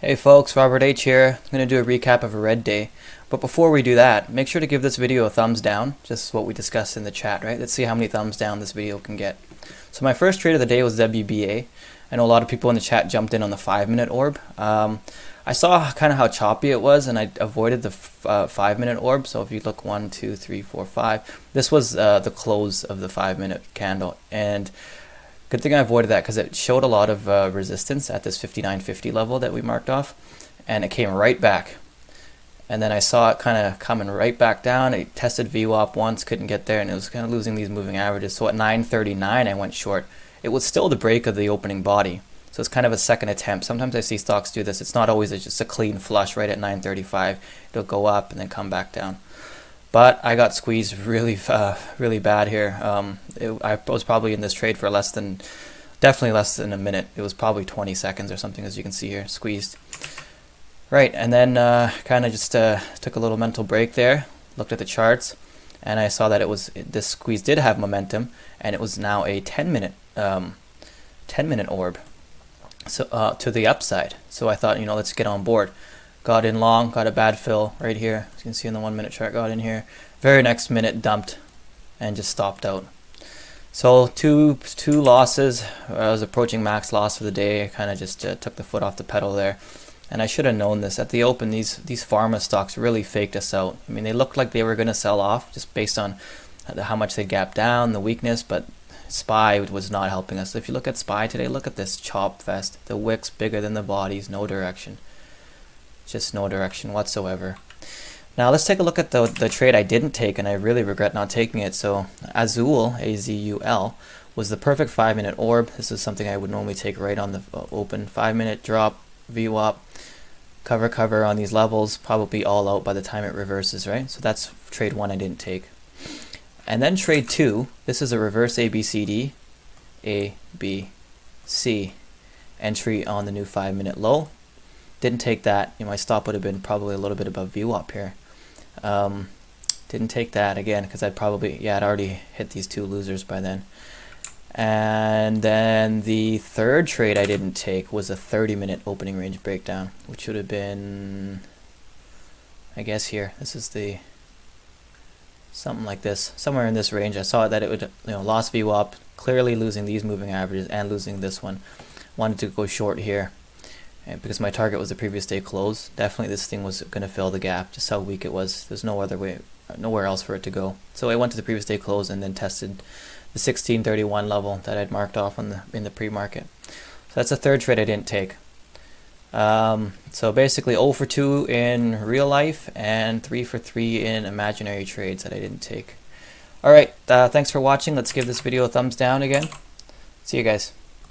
Hey folks, Robert H here. I'm going to do a recap of a red day. But before we do that, make sure to give this video a thumbs down, just what we discussed in the chat, right? Let's see how many thumbs down this video can get. So my first trade of the day was WBA. I know a lot of people in the chat jumped in on the 5-minute orb. I saw kind of how choppy it was, and I avoided the 5-minute orb. So if you look 1, 2, 3, 4, 5, this was the close of the 5-minute candle. And good thing I avoided that because it showed a lot of resistance at this 59.50 level that we marked off, and it came right back. And then I saw it kind of coming right back down. It tested VWAP once, couldn't get there, and it was kind of losing these moving averages. So at 9:39 I went short. It was still the break of the opening body, so it's kind of a second attempt. Sometimes I see stocks do this. It's not always just a clean flush right at 9:35. It'll go up and then come back down. But I got squeezed really bad here. I was probably in this trade for definitely less than a minute. It was probably 20 seconds or something, as you can see here, squeezed. Right, and then kind of just took a little mental break there, looked at the charts, and I saw that this squeeze did have momentum, and it was now a 10-minute orb, so to the upside. So I thought, let's get on board. Got in long, got a bad fill right here. As you can see in the 1-minute chart, got in here. Very next minute dumped and just stopped out. So two losses. I was approaching max loss for the day. I kind of just took the foot off the pedal there. And I should have known this. At the open, these pharma stocks really faked us out. I mean, they looked like they were going to sell off just based on how much they gapped down, the weakness, but SPY was not helping us. If you look at SPY today, look at this chop fest. The wicks bigger than the bodies, no direction. Just no direction whatsoever. Now let's take a look at the trade I didn't take, and I really regret not taking it. So Azul, A-Z-U-L, was the perfect 5-minute orb. This is something I would normally take right on the open. 5-minute drop, VWAP, cover on these levels, probably all out by the time it reverses, right? So that's trade 1 I didn't take. And then trade 2, this is a reverse ABCD, A, B, C, entry on the new 5-minute low. Didn't take that. My stop would have been probably a little bit above VWAP here. Didn't take that again because I'd already hit these two losers by then. And then the third trade I didn't take was a 30-minute opening range breakdown, which would have been, I guess here. This is something like this, somewhere in this range. I saw that it would, lost VWAP, clearly losing these moving averages and losing this one. Wanted to go short here. And because my target was the previous day close, definitely this thing was going to fill the gap, just how weak it was. There's no other way, nowhere else for it to go. So I went to the previous day close and then tested the 1631 level that I'd marked off in the pre-market. So that's the third trade I didn't take. So basically 0 for 2 in real life and 3 for 3 in imaginary trades that I didn't take. Alright, thanks for watching. Let's give this video a thumbs down again. See you guys.